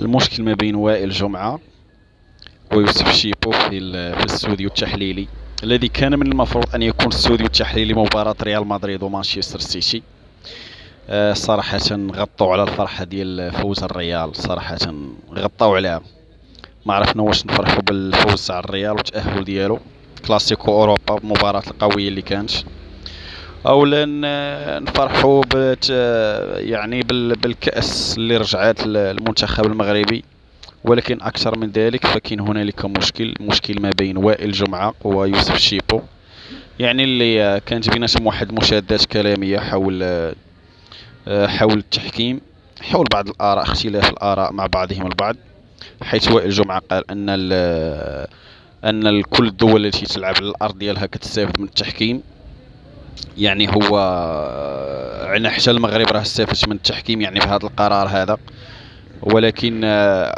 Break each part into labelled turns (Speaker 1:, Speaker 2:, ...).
Speaker 1: المشكل ما بين وائل جمعة ويوسف شيبو في الاستوديو التحليلي الذي كان من المفروض أن يكون استوديو التحليلي مباراة ريال مدريد ومانشستر سيتي. صراحة غطوا على الفرحة ديال فوز الريال، صراحة غطوا عليها. ما عرفنا واش نفرحوا بالفوز تاع الريال والتأهل ديالو كلاسيكو اوروبا، المباراة القوية اللي كانت، او نفرحوا يعني بالكأس اللي رجعت المنتخب المغربي. ولكن اكثر من ذلك فكاين هنالك مشكل ما بين وائل جمعة ويوسف شيبو، يعني اللي كانت بيناتهم واحد مشادات كلامية حول التحكيم، حول بعض الآراء، اختلاف الآراء مع بعضهم البعض. حيث وائل جمعة قال أن كل الدول التي تلعب على الأرض ديالها كتستافد من التحكيم، يعني هو عنا حتى المغرب راه استفدت من التحكيم يعني بهذا القرار هذا. ولكن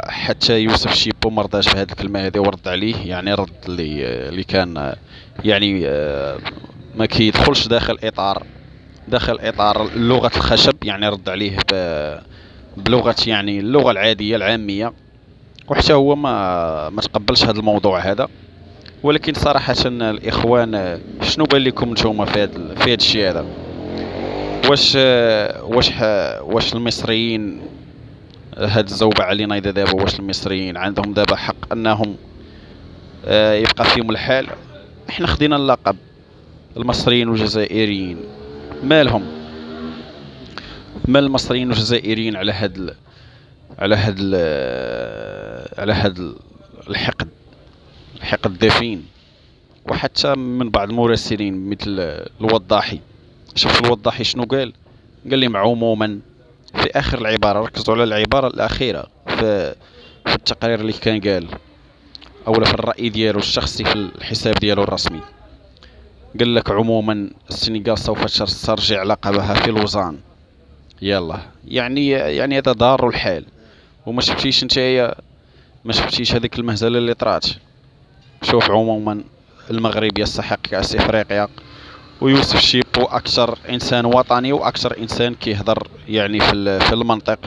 Speaker 1: حتى يوسف شيبو ما رضاش بهذه الكلمة هذه ورد عليه، يعني رد اللي كان يعني ما كيدخلش داخل اطار لغة الخشب، يعني رد عليه بلغة يعني اللغة العادية العامية. وحتى هو ما تقبلش هذا الموضوع هذا. ولكن صراحة الإخوان، شنو بان لكم نتوما في هذا الشيء هذا؟ واش المصريين، هاد الزوبعة اللي نايضة دابا، واش المصريين عندهم دابا حق أنهم يبقى فيهم الحال؟ احنا خدينا اللقب، المصريين والجزائريين مالهم؟ مال المصريين والجزائريين على هاد الحقد الدفين؟ وحتى من بعض المراسلين مثل الوضاحي، شوف الوضاحي شنو قال لهم عموما في اخر العباره، ركزوا على العباره الاخيره في التقرير اللي كان قال، اولا في الراي ديالو الشخصي في الحساب ديالو الرسمي. قال لك عموما السنغال سوف تسترجع لقبها في لوزان. يلا يعني هذا ضار الحال. وما شفتيش نتايا، ما شفتيش هذيك المهزله اللي طرات؟ شوف عموما المغرب يستحق كأس افريقيا، ويوسف شيبو اكثر انسان وطني واكثر انسان كيهضر يعني في المنطق.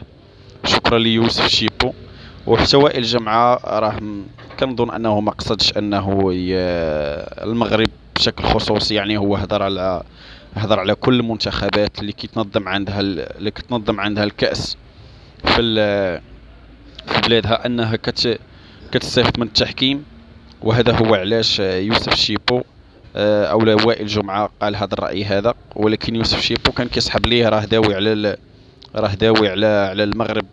Speaker 1: شكرا ليوسف شيبو. وحتى وائل جمعة راه كنظن انه ما قصدش انه المغرب بشكل خصوصي، يعني هو هضر على كل المنتخبات اللي كتنظم عندها الكأس في بلادها انها كتستافد من التحكيم. وهذا هو علاش يوسف شيبو اولا وائل جمعة قال هذا الرأي هذا. ولكن يوسف شيبو كان كيسحب ليه راه داوي على المغرب